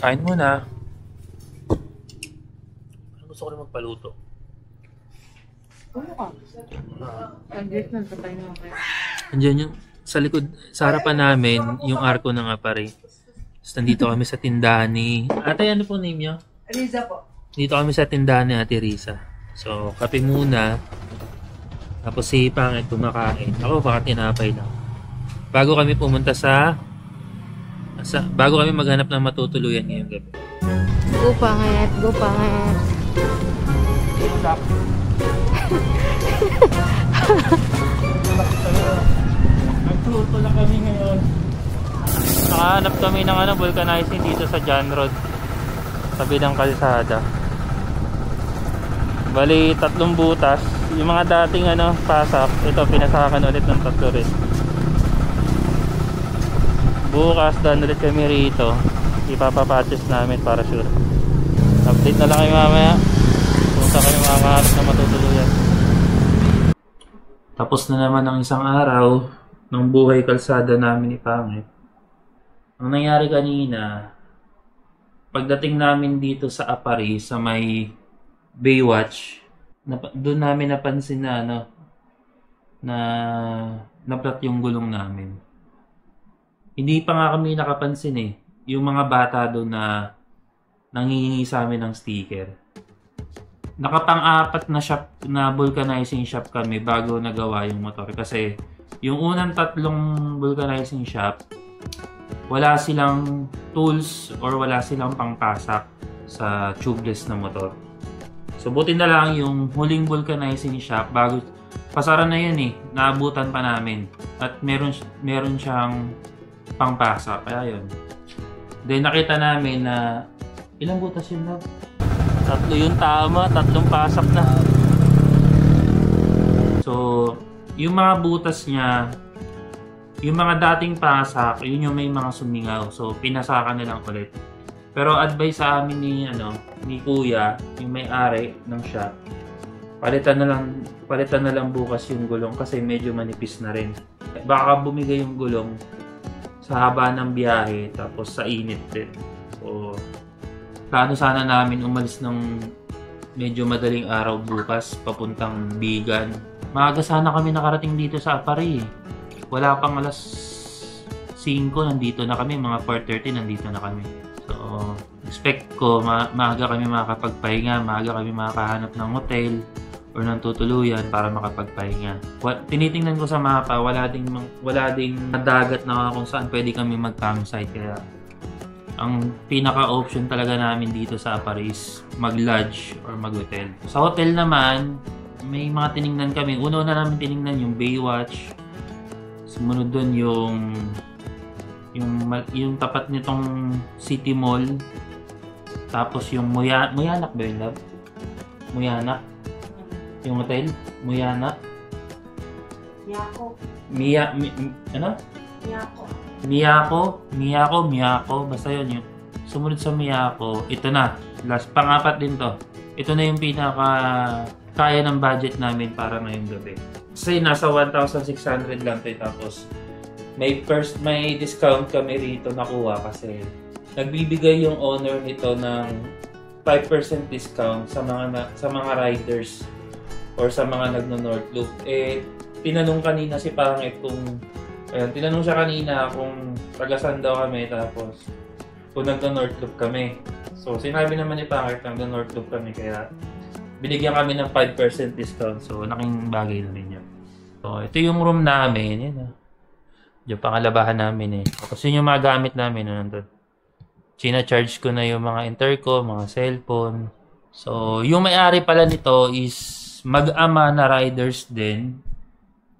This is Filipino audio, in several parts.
Kain muna. Gusto ko rin magpaluto. Ano ka? Andiyan yung sa likod, sa harapan namin, yung arko ng Apare. Tapos nandito kami sa tindahan ni... Ate, ano po name niyo? Riza po. Dito kami sa tindahan ni Ate Risa. So, kape muna. Tapos si Pangit kumakain. Ako baka tinapay lang. Bago kami pumunta bago kami maghanap ng matutuluyan ngayong gabi. Go Pangit, go Pangit. Nagluto lang kami ngayon. Nakahanap kami ng vulcanizing dito sa John Road. Tabi ng kalsada. Bali, 3 butas. Yung mga dating pasak, ito pinasakan ulit ng 3 rin. Bukas, daan ulit kami rito. Ipapapatches namin para sure. Update na lang kayo mamaya kung saan kayo makakahanap na matutuluyan. Tapos na naman ang isang araw ng buhay kalsada namin ni Pangit. Ang nangyari kanina, pagdating namin dito sa Apare, sa may Baywatch, doon namin napansin na naplat yung gulong namin. Hindi pa nga kami nakapansin yung mga bata doon na nangihingi sa amin ng sticker. Nakapang-4 na shop, na vulcanizing shop kami bago nagawa yung motor. Kasi yung unang 3 vulcanizing shop, wala silang tools or wala silang pangpasak sa tubeless na motor. So buti na lang yung huling vulcanizing shop, bago pasara na yun naabutan pa namin. At meron siyang pangpasak, kaya yun. Then nakita namin na ilang butas yun na? 3 yung tama, 3 pasak na. So yung mga butas niya, yung mga dating pasak, yun yung may mga sumingaw. So pinasakan na lang ulit. Pero advice sa amin ni Kuya, yung may-ari ng shop, palitan na lang bukas yung gulong kasi medyo manipis na rin. Baka bumigay yung gulong sa haba ng biyahe tapos sa init din. So, plano sana namin umalis ng medyo madaling araw bukas papuntang Bigan. Maaga sana kami nakarating dito sa Apare. Wala pang alas 5 nandito na kami, mga 4:30 nandito na kami. So, expect ko maaga kami makakapagpahinga, maaga kami makakahanap ng hotel or ng tutuluyan para makapagpahinga. Tinitingnan ko sa mapa, wala ding dagat na kung saan pwede kami mag-campsite. Kaya ang pinaka-option talaga namin dito sa Apare is mag-lodge or mag-hotel. Sa hotel naman, may mga tiningnan kami. Una na namin tiningnan yung Baywatch. Sumunod doon yung tapat nitong City Mall. Tapos yung Muyanak ba yun, love? Muyanak? Yung hotel? Muyanak? Miyako. Miyako. Basta yun yung sumunod sa Miyako. Ito na. Last, pang-4 din to. Ito na yung pinaka kaya ng budget namin para ngayong gabi. Kasi nasa 1,600 lang to. Tapos may discount kami rito nakuha kasi nagbibigay yung owner nito ng 5% discount sa mga riders or sa mga nagno-North Loop. Tinanong kanina si Pangit tinanong siya kanina kung taga-saan daw kami, tapos kung nagno-North Loop kami. So sinabi naman ni Pangit nagno-North Loop kami, kaya binigyan kami ng 5% discount. So laking bagay na rin yun. So ito yung room namin. Yan yung pangalabahan namin Tapos yun yung mga gamit namin nandun. China-charge ko na yung mga intercom, mga cellphone. So yung may-ari pala nito is mag-ama na riders din.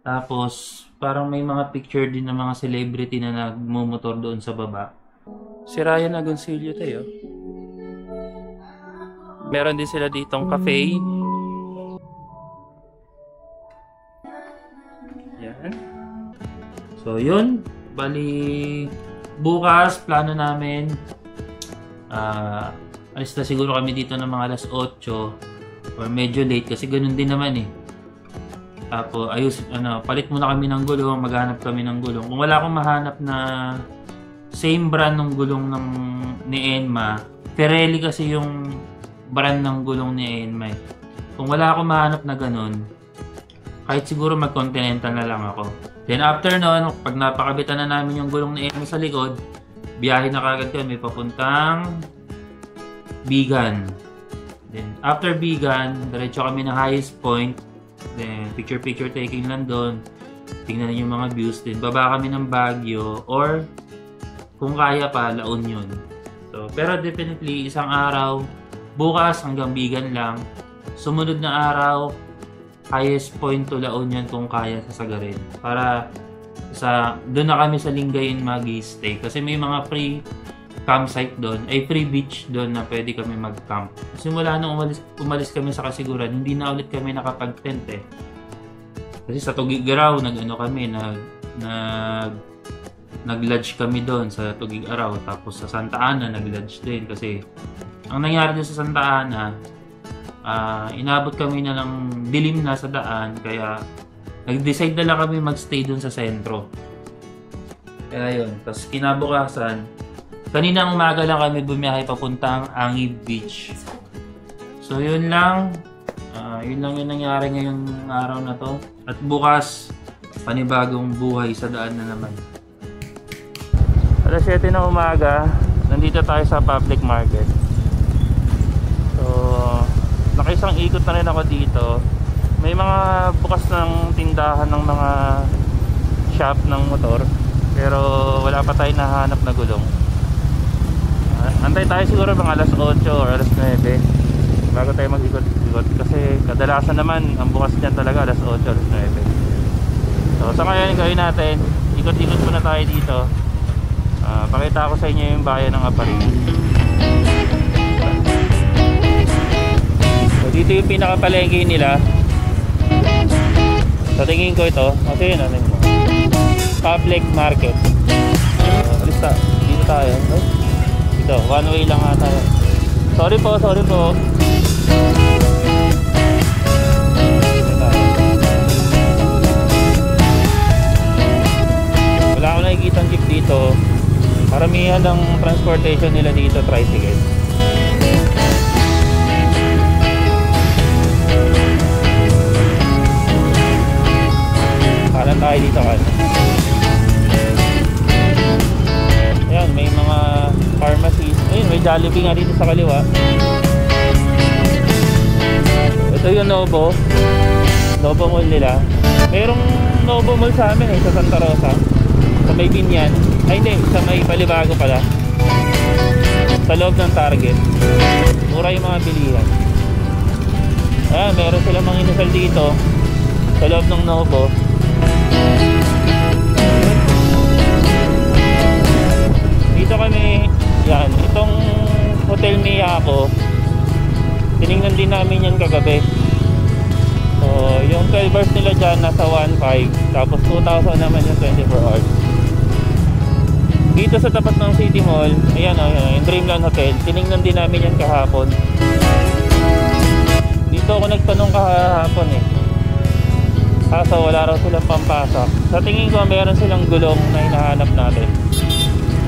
Tapos parang may mga picture din ng mga celebrity na nagmumotor doon sa baba. Si Ryan Agoncillo tayo. Meron din sila ditong cafe. Yan. So yun, bali bukas plano namin alis na siguro kami dito ng mga alas 8 or medyo late kasi ganun din naman Tapos palit muna kami ng gulong, maghanap kami ng gulong. Kung wala akong mahanap na same brand ng gulong ni Enma. Pirelli kasi yung brand ng gulong ni Enma. Kung wala akong mahanap na ganun, kahit siguro mag-Continental na lang ako. Then after nun, pag napakabitan na namin yung gulong ni Enma sa likod, biyahe na kagad kami papuntang Bigan. Then after Bigan, diretso kami ng highest point. Then picture taking lang doon. Tingnan yung mga views. Then baba kami ng Baguio or kung kaya pa, La Union. So, pero definitely isang araw, bukas hanggang Bigan lang. Sumunod na araw, highest point to La Union kung kaya sasagarin. Para doon na kami sa Lingayen mag-stay. Kasi may mga free campsite doon, ay free beach doon na pwede kami mag-camp. Simula nung umalis kami sa Kasiguran, hindi na ulit kami nakapag-tent eh. Kasi sa Tugigaraw, nag-lodge kami doon sa Tugigaraw. Tapos sa Santa Ana, nag-lodge din. Kasi ang nangyari doon sa Santa Ana, inabot kami na ng dilim na sa daan. Kaya nag-decide na lang kami mag-stay doon sa sentro. Kaya yun. Tapos kinabukasan, kaninang umaga lang kami bumiyahe papuntang Angib Beach. So yun lang. Yun lang yung nangyari ngayong araw na to. At bukas, panibagong buhay sa daan na naman. Alas 7 ng umaga, nandito tayo sa public market. So, nakaisang ikot na rin ako dito. May mga bukas ng tindahan ng mga shop ng motor. Pero wala pa tayong nahanap na gulong. Antay tayo siguro mga alas 8 or alas 9 bago tayo mag-ikot-ikot. Kasi kadalasan naman ang bukas niyan talaga alas 8, alas 9. So sa ngayon gawin natin, ikot-ikot muna tayo dito. Pakita ko sa inyo yung bayan ng Aparil. So dito yung pinakapalengke nila. Sa tingin ko ito, kasi yun ano yun, public market. Alista, dito tayo. Ito, one way lang nga tayo. Sorry po. Wala akong nakikita ang jeep dito. Karamihan ng transportation nila dito, tricycle. Kanan tayo dito kan. Ayan, may mga pharmacies. Ayun, may Jollibee nga dito sa kaliwa. Ito yung Novo Mall nila. Merong Novo Mall sa amin sa Santa Rosa. Sa may Binyan. Ay hindi, sa may Balibago pala. Sa loob ng Target. Mura yung mga bilihan. Ayan, meron silang mga inasal dito. Sa loob ng Novo. Dito kami, yan, itong Hotel Miyako, tinignan din namin yan kagabi. So, yung 12 hours nila dyan nasa 1.5, tapos 2,000 naman yung 24 hours. Dito sa tapat ng City Mall, ayan o, yung Dreamland Hotel, tinignan din namin yan kahapon. Dito ako nagtanong kahapon eh. Kaso wala raw silang pampasok. Sa tingin ko meron silang gulong na hinahanap natin.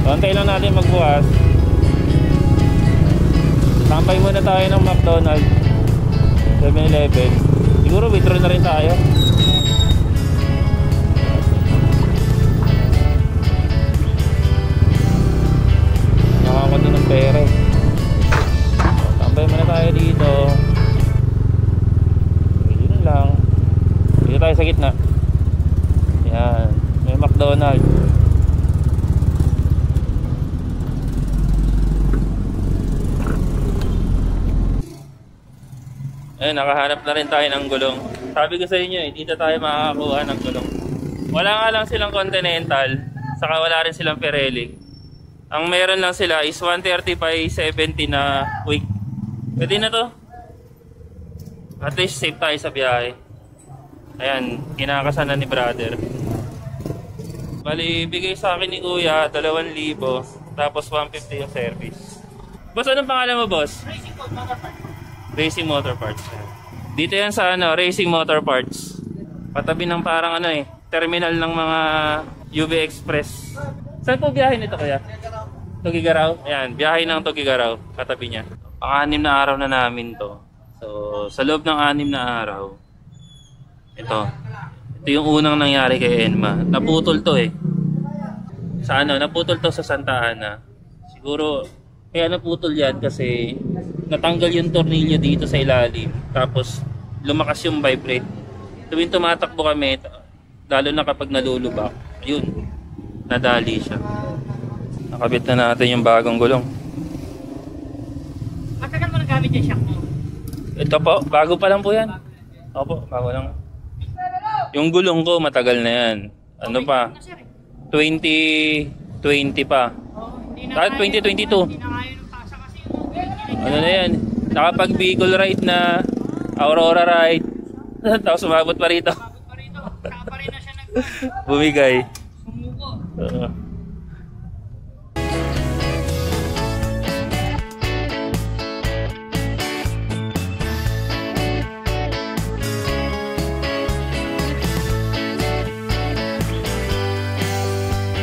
So, antay lang natin magbukas. Sampay muna tayo ng McDonald's, 7-Eleven. Siguro withdraw na rin tayo. Nakakot din ng pere. Sampay muna tayo dito. Yun lang. Dito tayo sa gitna. Yan, may McDonald's. Ayun, nakahanap na rin tayo ng gulong. Sabi ko sa inyo dito tayo makakakuha ng gulong. Wala nga lang silang Continental, saka wala rin silang Pirelli. Ang meron lang sila is 130 by 70 na quick. Pwede na to. At least safe tayo sa biyahe. Ayan, kinakasan na ni brother. Bali, bigay sa akin ni kuya 2,000, tapos 150 yung service. Boss, anong pangalan mo, boss? Racing Motor Parts. Dito yan sa Racing Motor Parts. Patabi ng parang terminal ng mga UV Express. Saan po biyahe nito kaya? Tugigaraw? Ayan, biyahe ng Tugigaraw. Katabi niya. Pang-anim na araw na namin to. So, sa loob ng 6 na araw, ito yung unang nangyari kay Enma. Naputol to eh. Sa ano, naputol to sa Santa Ana. Siguro, kaya naputol yan kasi natanggal yung tornilyo dito sa ilalim. Tapos, lumakas yung vibrate. Tuwing tumatakbo kami, lalo na kapag nalulubak, yun, nadali siya. Nakabit na natin yung bagong gulong. Matagal mo nagamit yung shock mo? Ito po, bago pa lang po yan. Opo, bago lang. Yung gulong ko, matagal na yan. Ano pa? 2020 pa. Kahit 2022. Ano na yan? Nakapag Bicol ride na, Aurora ride. Tapos umabot pa rito. Bumigay.